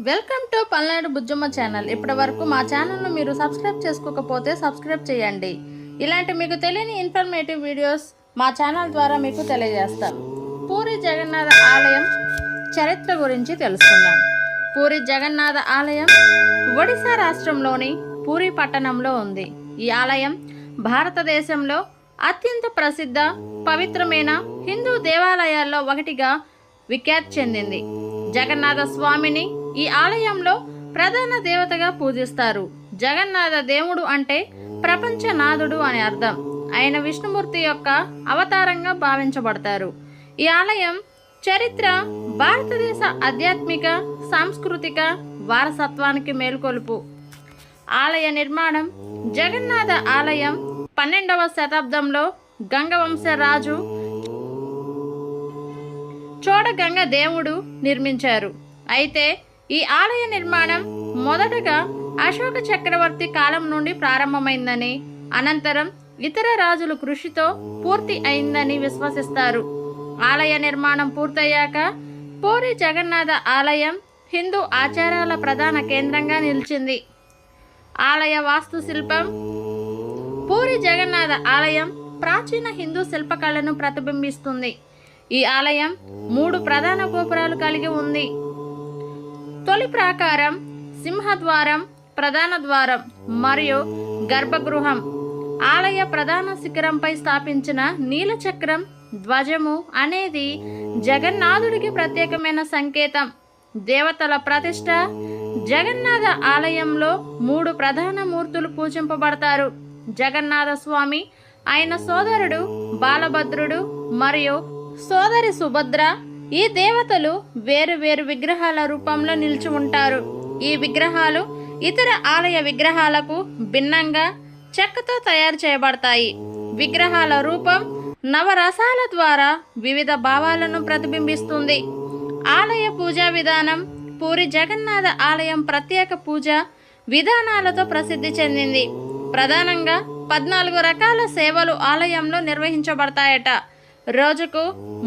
Welcome to Palnadu Bujjamma channel. ఇప్పటి వరకు మా ఛానల్ను మీరు సబ్స్క్రైబ్ చేసుకోకపోతే సబ్స్క్రైబ్ చేయండి. ఇలాంటి మీకు తెలియని ఇన్ఫర్మేటివ్ వీడియోస్ మా ఛానల్ ద్వారా మీకు తెలియజేస్తాం. పూరి జగన్నాథ ఆలయం చరిత్ర గురించి తెలుసుకుందాం. పూరి జగన్నాథ ఆలయం ఒడిశా రాష్ట్రంలోని పూరి పట్టణంలో ఉంది. ఈ ఆలయం భారతదేశంలో అత్యంత ప్రసిద్ధ పవిత్రమైన హిందూ దేవాలయాల్లో ఒకటిగా విఖ్యాతి చెందింది. జగన్నాథ స్వామిని ఈ ఆలయంలో ప్రధాన దేవతగా పూజిస్తారు. జగన్నాథ దేవుడు అంటే ప్రపంచనాథుడు అని అర్థం. ఆయన విష్ణుమూర్తి యొక్క అవతారంగా భావించబడతారు. ఈ ఆలయం చరిత్ర భారతదేశ ఆధ్యాత్మిక సాంస్కృతిక వారసత్వానికి మేల్కొలుపు. ఆలయ నిర్మాణం జగన్నాథ ఆలయం 12వ శతాబ్దంలో గంగవంశ రాజు చోడగంగ దేవుడు నిర్మించారు. అయితే ఈ ఆలయ నిర్మాణం మొదటగా అశోక చక్రవర్తి కాలం నుండి ప్రారంభమైందని, అనంతరం ఇతర రాజుల కృషితో పూర్తి అయిందని విశ్వసిస్తారు. ఆలయ నిర్మాణం పూర్తయ్యాక పూరి జగన్నాథ ఆలయం హిందూ ఆచారాల ప్రధాన కేంద్రంగా నిలిచింది. ఆలయ వాస్తుశిల్పం పూరి జగన్నాథ ఆలయం ప్రాచీన హిందూ శిల్పకళను ప్రతిబింబిస్తుంది. ఈ ఆలయం 3 ప్రధాన గోపురాలు కలిగి ఉంది. తొలి ప్రాకారం, సింహద్వారం, ప్రధాన ద్వారం మరియు గర్భగృహం. ఆలయ ప్రధాన శిఖరంపై స్థాపించిన నీలచక్రం ధ్వజము అనేది జగన్నాథుడికి ప్రత్యేకమైన సంకేతం. దేవతల ప్రతిష్ట జగన్నాథ ఆలయంలో 3 ప్రధాన మూర్తులు పూజింపబడతారు. జగన్నాథ స్వామి, ఆయన సోదరుడు బాలభద్రుడు మరియు సోదరి సుభద్ర. ఈ దేవతలు వేరు వేరు విగ్రహాల రూపంలో నిలిచి ఉంటారు. ఈ విగ్రహాలు ఇతర ఆలయ విగ్రహాలకు భిన్నంగా చెక్కతో తయారు చేయబడతాయి. విగ్రహాల రూపం నవరసాల ద్వారా వివిధ భావాలను ప్రతిబింబిస్తుంది. ఆలయ పూజా విధానం పూరి జగన్నాథ ఆలయం ప్రత్యేక పూజా విధానాలతో ప్రసిద్ధి చెందింది. ప్రధానంగా 14 రకాల సేవలు ఆలయంలో నిర్వహించబడతాయట. రోజుకు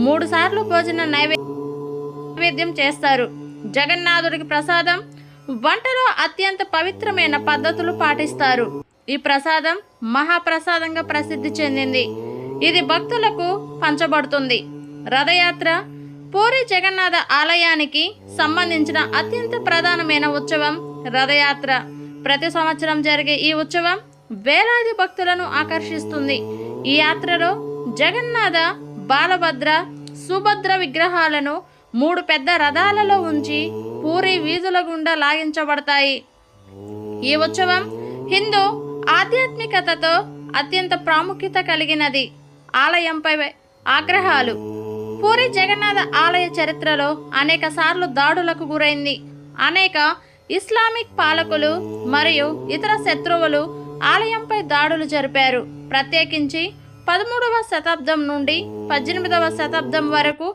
3 సార్లు భోజన నైవేద్యం చేస్తారు. జగన్నాథుడికి ప్రసాదం వంటలో అత్యంత పవిత్రమైన పద్ధతులు పాటిస్తారు. ఈ ప్రసాదం మహాప్రసాదంగా ప్రసిద్ధి చెందింది. ఇది భక్తులకు పంచబడుతుంది. రథయాత్ర పూరి జగన్నాథ ఆలయానికి సంబంధించిన అత్యంత ప్రధానమైన ఉత్సవం రథయాత్ర. ప్రతి సంవత్సరం జరిగే ఈ ఉత్సవం వేలాది భక్తులను ఆకర్షిస్తుంది. ఈ యాత్రలో జగన్నాథ, బాలభద్ర, సుభద్ర విగ్రహాలను 3 పెద్ద రథాలలో ఉంచి పూరి వీధుల గుండా లాగించబడతాయి. ఈ ఉత్సవం హిందూ ఆధ్యాత్మికతతో అత్యంత ప్రాముఖ్యత కలిగినది. ఆలయంపై ఆగ్రహాలు పూరి జగన్నాథ ఆలయ చరిత్రలో అనేక సార్లు దాడులకు గురైంది. అనేక ఇస్లామిక్ పాలకులు మరియు ఇతర శత్రువులు ఆలయంపై దాడులు జరిపారు. ప్రత్యేకించి 13వ శతాబ్దం నుండి 18వ శతాబ్దం వరకు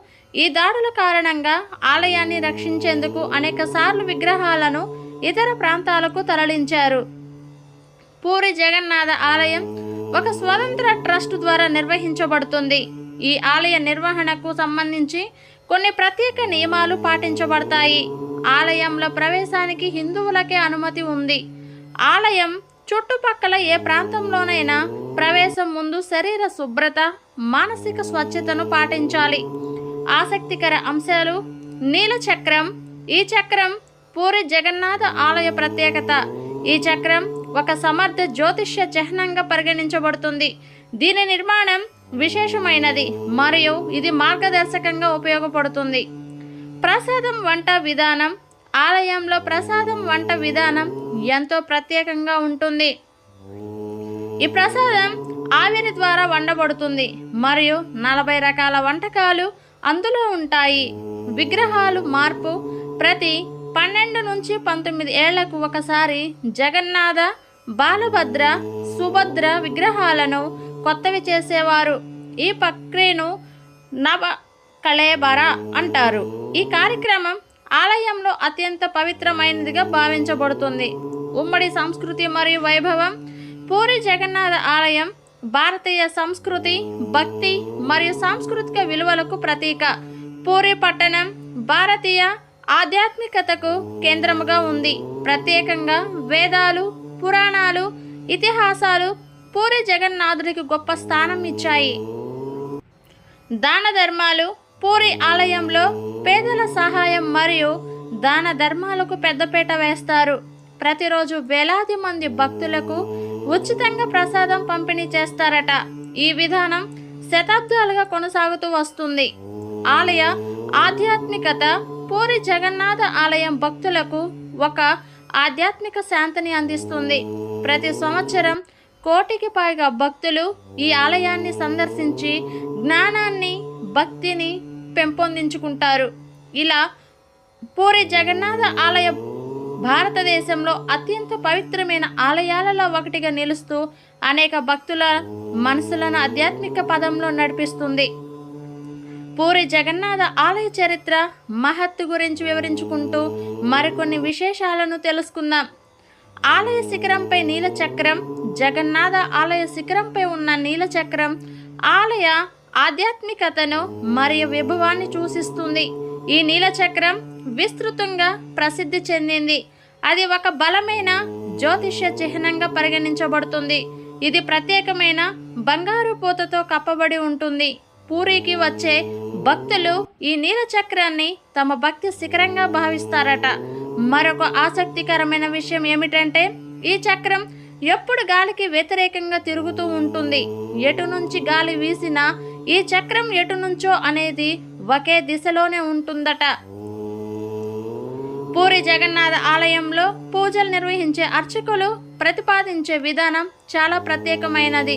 ఈ దాడుల కారణంగా ఆలయాన్ని రక్షించేందుకు అనేక సార్లు విగ్రహాలను ఇతర ప్రాంతాలకు తరలించారు. పూరి జగన్నాథ ఆలయం ఒక స్వతంత్ర ట్రస్ట్ ద్వారా నిర్వహించబడుతుంది. ఈ ఆలయ నిర్వహణకు సంబంధించి కొన్ని ప్రత్యేక నియమాలు పాటించబడతాయి. ఆలయంలో ప్రవేశానికి హిందువులకే అనుమతి ఉంది. ఆలయం చుట్టుపక్కల ఏ ప్రాంతంలోనైనా ప్రవేశం ముందు శరీర శుభ్రత, మానసిక స్వచ్ఛతను పాటించాలి. ఆసక్తికర అంశాలు నీలచక్రం. ఈ చక్రం పూరి జగన్నాథ ఆలయ ప్రత్యేకత. ఈ చక్రం ఒక సమర్థ జ్యోతిష్య చిహ్నంగా పరిగణించబడుతుంది. దీని నిర్మాణం విశేషమైనది మరియు ఇది మార్గదర్శకంగా ఉపయోగపడుతుంది. ప్రసాదం వంట విధానం. ఆలయంలో ప్రసాదం వంట విధానం ఎంతో ప్రత్యేకంగా ఉంటుంది. ఈ ప్రసాదం ఆవిరి ద్వారా వండబడుతుంది మరియు 40 రకాల వంటకాలు అందులో ఉంటాయి. విగ్రహాలు మార్పు ప్రతి 12 నుంచి 19 ఏళ్లకు ఒకసారి జగన్నాథ, బాలభద్ర, సుభద్ర విగ్రహాలను కొత్తవి చేసేవారు. ఈ ప్రక్రియను నవ కళేబర అంటారు. ఈ కార్యక్రమం ఆలయంలో అత్యంత పవిత్రమైనదిగా భావించబడుతుంది. ఉమ్మడి సంస్కృతి మరియు వైభవం. పూరి జగన్నాథ ఆలయం భారతీయ సంస్కృతి, భక్తి మరియు సాంస్కృతిక విలువలకు ప్రతీక. పూరి పట్టణం భారతీయ ఆధ్యాత్మికతకు కేంద్రముగా ఉంది. ప్రత్యేకంగా వేదాలు, పురాణాలు, ఇతిహాసాలు పూరి జగన్నాథుడికి గొప్ప స్థానం ఇచ్చాయి. దాన ధర్మాలు. పూరి ఆలయంలో పేదల సహాయం మరియు దాన ధర్మాలకు పెద్దపీట వేస్తారు. ప్రతిరోజు వేలాది మంది భక్తులకు ఉచితంగా ప్రసాదం పంపిణీ చేస్తారట. ఈ విధానం శతాబ్దాలుగా కొనసాగుతూ వస్తుంది. ఆలయ ఆధ్యాత్మికత. పూరి జగన్నాథ ఆలయం భక్తులకు ఒక ఆధ్యాత్మిక శాంతిని అందిస్తుంది. ప్రతి సంవత్సరం కోటికి పైగా భక్తులు ఈ ఆలయాన్ని సందర్శించి జ్ఞానాన్ని, భక్తిని పెంపొందించుకుంటారు. ఇలా పూరి జగన్నాథ ఆలయం భారతదేశంలో అత్యంత పవిత్రమైన ఆలయాలలో ఒకటిగా నిలుస్తూ అనేక భక్తుల మనసులను ఆధ్యాత్మిక పదంలో నడిపిస్తుంది. పూరి జగన్నాథ ఆలయ చరిత్ర, మహత్తు గురించి వివరించుకుంటూ మరికొన్ని విశేషాలను తెలుసుకుందాం. ఆలయ శిఖరంపై నీలచక్రం. జగన్నాథ ఆలయ శిఖరంపై ఉన్న నీలచక్రం ఆలయ ఆధ్యాత్మికతను మరియు విభవాన్ని సూచిస్తుంది. ఈ నీలచక్రం విస్తృతంగా ప్రసిద్ధి చెందింది. అది ఒక బలమైన జ్యోతిష్య చిహ్నంగా పరిగణించబడుతుంది. ఇది ప్రత్యేకమైన బంగారు పూతతో కప్పబడి ఉంటుంది. పూరికి వచ్చే భక్తులు ఈ నీలచక్రాన్ని తమ భక్తి శిఖరంగా భావిస్తారట. మరొక ఆసక్తికరమైన విషయం ఏమిటంటే ఈ చక్రం ఎప్పుడు గాలికి వ్యతిరేకంగా తిరుగుతూ ఉంటుంది. ఎటు నుంచి గాలి వీసినా ఈ చక్రం ఎటు నుంచో అనేది ఒకే దిశలోనే ఉంటుందట. పూరి జగన్నాథ ఆలయంలో పూజలు నిర్వహించే అర్చకులు ప్రతిపాదించే విధానం చాలా ప్రత్యేకమైనది.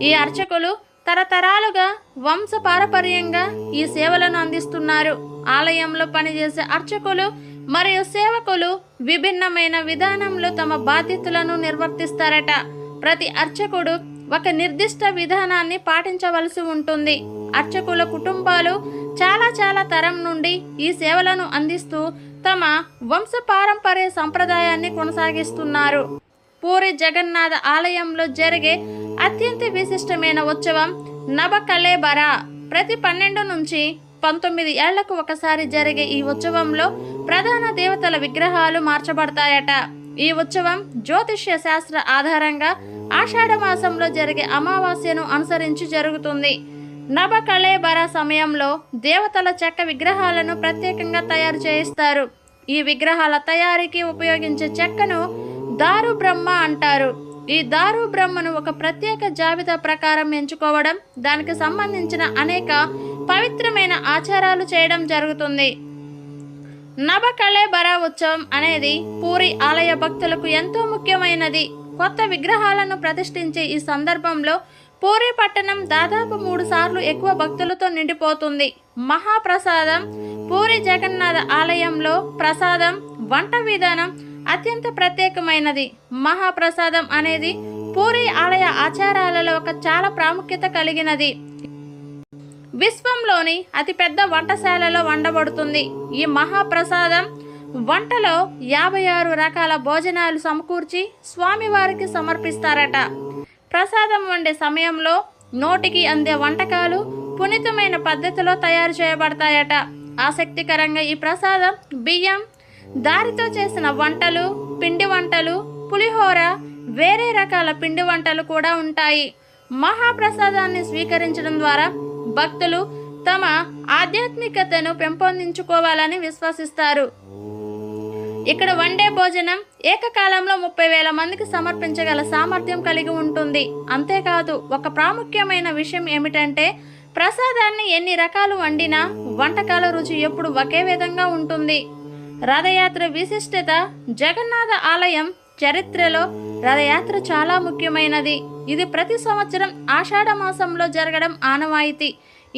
ఈ అర్చకులు తరతరాలుగా వంశపారపర్యంగా ఈ సేవలను అందిస్తున్నారు. ఆలయంలో పనిచేసే అర్చకులు మరియు సేవకులు విభిన్నమైన విధానంలో తమ బాధ్యతలను నిర్వర్తిస్తారట. ప్రతి అర్చకుడు ఒక నిర్దిష్ట విధానాన్ని పాటించవలసి ఉంటుంది. అర్చకుల కుటుంబాలు చాలా తరం నుండి ఈ సేవలను అందిస్తూ తమ వంశపారంపర్య సంప్రదాయాన్ని కొనసాగిస్తున్నారు. పూరి జగన్నాథ ఆలయంలో జరిగే అత్యంత విశిష్టమైన ఉత్సవం నబకళేబరా. ప్రతి 12 నుంచి 19 ఏళ్లకు ఒకసారి జరిగే ఈ ఉత్సవంలో ప్రధాన దేవతల విగ్రహాలు మార్చబడతాయట. ఈ ఉత్సవం జ్యోతిష్య శాస్త్ర ఆధారంగా ఆషాఢ మాసంలో జరిగే అమావాస్యను అనుసరించి జరుగుతుంది. నబకళేబరా సమయంలో దేవతల చెక్క విగ్రహాలను ప్రత్యేకంగా తయారు చేయిస్తారు. ఈ విగ్రహాల తయారీకి ఉపయోగించే చెక్కను దారు బ్రహ్మ అంటారు. ఈ దారు బ్రహ్మను ఒక ప్రత్యేక జాబితా ప్రకారం ఎంచుకోవడం, దానికి సంబంధించిన అనేక పవిత్రమైన ఆచారాలు చేయడం జరుగుతుంది. నబకళేబరా ఉత్సవం అనేది పూరి ఆలయ భక్తులకు ఎంతో ముఖ్యమైనది. కొత్త విగ్రహాలను ప్రతిష్ఠించే ఈ సందర్భంలో పూరి పట్టణం దాదాపు 3 సార్లు ఎక్కువ భక్తులతో నిండిపోతుంది. మహాప్రసాదం. పూరి జగన్నాథ ఆలయంలో ప్రసాదం వంట విధానం అత్యంత ప్రత్యేకమైనది. మహాప్రసాదం అనేది పూరి ఆలయ ఆచారాలలో ఒక చాలా ప్రాముఖ్యత కలిగినది. విశ్వంలోని అతిపెద్ద వంటశాలలో వండబడుతుంది. ఈ మహాప్రసాదం వంటలో 56 రకాల భోజనాలు సమకూర్చి స్వామివారికి సమర్పిస్తారట. ప్రసాదం వండే సమయంలో నోటికి అందే వంటకాలు పునీతమైన పద్ధతిలో తయారు చేయబడతాయట. ఆసక్తికరంగా ఈ ప్రసాదం బియ్యం, దారితో చేసిన వంటలు, పిండి వంటలు, పులిహోర, వేరే రకాల పిండి వంటలు కూడా ఉంటాయి. మహాప్రసాదాన్ని స్వీకరించడం ద్వారా భక్తులు తమ ఆధ్యాత్మికతను పెంపొందించుకోవాలని విశ్వసిస్తారు. ఇక్కడ వండే భోజనం ఏకకాలంలో 30,000 మందికి సమర్పించగల సామర్థ్యం కలిగి ఉంటుంది. అంతేకాదు, ఒక ప్రాముఖ్యమైన విషయం ఏమిటంటే ప్రసాదాన్ని ఎన్ని రకాలు వండినా వంటకాల రుచి ఎప్పుడు ఒకే విధంగా ఉంటుంది. రథయాత్ర విశిష్టత. జగన్నాథ ఆలయం చరిత్రలో రథయాత్ర చాలా ముఖ్యమైనది. ఇది ప్రతి సంవత్సరం ఆషాఢ మాసంలో జరగడం ఆనవాయితీ.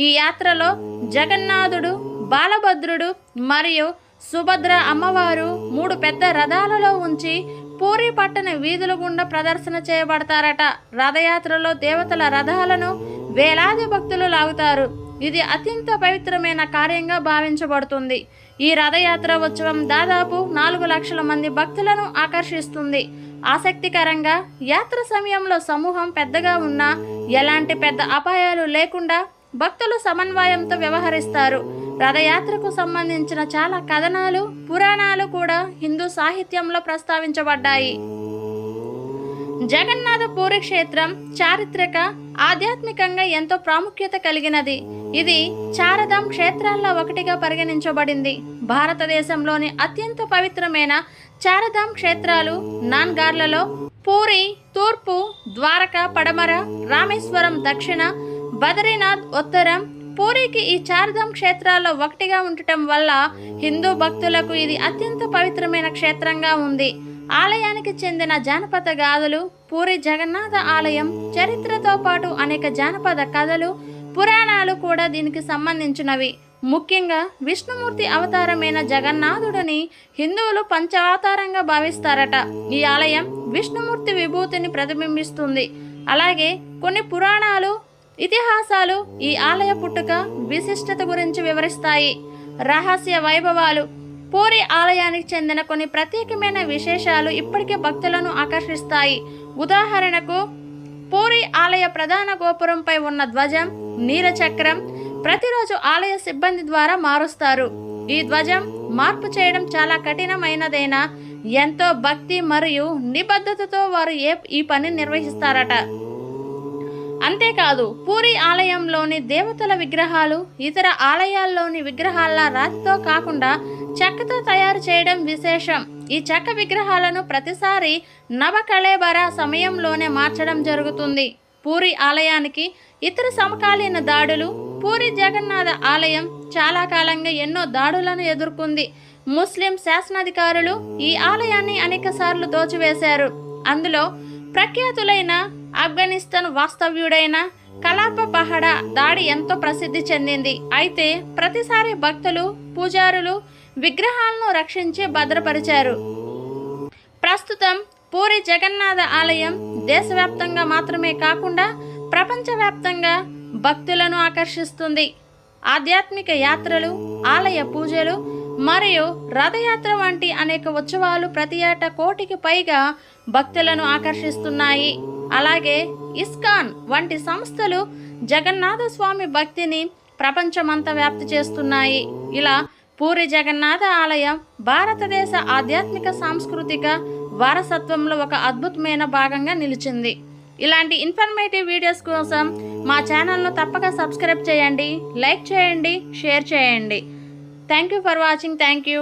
ఈ యాత్రలో జగన్నాథుడు, బాలభద్రుడు మరియు సుభద్ర అమ్మవారు 3 పెద్ద రథాలలో ఉంచి పూరి పట్టణ వీధుల గుండా ప్రదర్శన చేయబడతారట. రథయాత్రలో దేవతల రథాలను వేలాది భక్తులు లాగుతారు. ఇది అత్యంత పవిత్రమైన కార్యంగా భావించబడుతుంది. ఈ రథయాత్ర ఉత్సవం దాదాపు 4 లక్షల మంది భక్తులను ఆకర్షిస్తుంది. ఆసక్తికరంగా యాత్ర సమయంలో సమూహం పెద్దగా ఉన్నా ఎలాంటి పెద్ద అపాయాలు లేకుండా భక్తులు సమన్వయంతో వ్యవహరిస్తారు. రథయాత్రకు సంబంధించిన చాలా కథనాలు, పురాణాలు కూడా హిందూ సాహిత్యంలో ప్రస్తావించబడ్డాయి. జగన్నాథ పూరి క్షేత్రం చారిత్రక, ఆధ్యాత్మికంగా ఎంతో ప్రాముఖ్యత కలిగినది. ఇది చారధామ్ క్షేత్రాల్లో ఒకటిగా పరిగణించబడింది. భారతదేశంలోని అత్యంత పవిత్రమైన చారధామ్ క్షేత్రాలు నాన్గార్లలో పూరి తూర్పు, ద్వారకా పడమర, రామేశ్వరం దక్షిణ, బద్రీనాథ్ ఉత్తరం. పూరికి ఈ చారధామ్ క్షేత్రాల్లో ఒకటిగా ఉండటం వల్ల హిందూ భక్తులకు ఇది అత్యంత పవిత్రమైన క్షేత్రంగా ఉంది. ఆలయానికి చెందిన జానపద గాథలు, పూరి జగన్నాథ ఆలయం చరిత్రతో పాటు అనేక జానపద కథలు, పురాణాలు కూడా దీనికి సంబంధించినవి. ముఖ్యంగా విష్ణుమూర్తి అవతారమైన జగన్నాథుడిని హిందువులు పంచావతారంగా భావిస్తారట. ఈ ఆలయం విష్ణుమూర్తి విభూతిని ప్రతిబింబిస్తుంది. అలాగే కొన్ని పురాణాలు, ఇతిహాసాలు ఈ ఆలయ పుట్టుక, విశిష్టత గురించి వివరిస్తాయి. రహస్య వైభవాలు. పూరి ఆలయానికి చెందిన కొన్ని ప్రత్యేకమైన విశేషాలు ఇప్పటికే భక్తులను ఆకర్షిస్తాయి. ఉదాహరణకు, పూరి ఆలయ ప్రధాన గోపురంపై ఉన్న ధ్వజం, నీలచక్రం ప్రతిరోజు ఆలయ సిబ్బంది ద్వారా మారుస్తారు. ఈ ధ్వజం మార్పు చేయడం చాలా కఠినమైనదైనా ఎంతో భక్తి మరియు నిబద్ధతతో వారు ఈ పని నిర్వహిస్తారట. అంతేకాదు, పూరి ఆలయంలోని దేవతల విగ్రహాలు ఇతర ఆలయాల్లోని విగ్రహాల రాతితో కాకుండా చెక్కతో తయారు చేయడం విశేషం. ఈ చెక్క విగ్రహాలను ప్రతిసారి నవకళేబర సమయంలోనే మార్చడం జరుగుతుంది. పూరి ఆలయానికి ఇతర సమకాలీన దాడులు. పూరి జగన్నాథ ఆలయం చాలా కాలంగా ఎన్నో దాడులను ఎదుర్కొంది. ముస్లిం శాసనాధికారులు ఈ ఆలయాన్ని అనేకసార్లు దోచివేశారు. అందులో ప్రఖ్యాతులైన ఆఫ్ఘనిస్తాన్ వాస్తవ్యుడైన కలాప పహడా దాడి ఎంతో ప్రసిద్ధి చెందింది. అయితే ప్రతిసారి భక్తులు, పూజారులు విగ్రహాలను రక్షించి భద్రపరిచారు. ప్రస్తుతం పూరి జగన్నాథ ఆలయం దేశవ్యాప్తంగా మాత్రమే కాకుండా ప్రపంచవ్యాప్తంగా భక్తులను ఆకర్షిస్తుంది. ఆధ్యాత్మిక యాత్రలు, ఆలయ పూజలు మరియు రథయాత్ర వంటి అనేక ఉత్సవాలు ప్రతి ఏటా 1 కోటికి పైగా భక్తులను ఆకర్షిస్తున్నాయి. అలాగే ఇస్కాన్ వంటి సంస్థలు జగన్నాథ స్వామి భక్తిని ప్రపంచమంతా వ్యాప్తి చేస్తున్నాయి. ఇలా పూరి జగన్నాథ ఆలయం భారతదేశ ఆధ్యాత్మిక సాంస్కృతిక వారసత్వంలో ఒక అద్భుతమైన భాగంగా నిలిచింది. ఇలాంటి ఇన్ఫర్మేటివ్ వీడియోస్ కోసం మా ఛానల్ను తప్పక సబ్స్క్రైబ్ చేయండి, లైక్ చేయండి, షేర్ చేయండి. Thank you for watching. Thank you.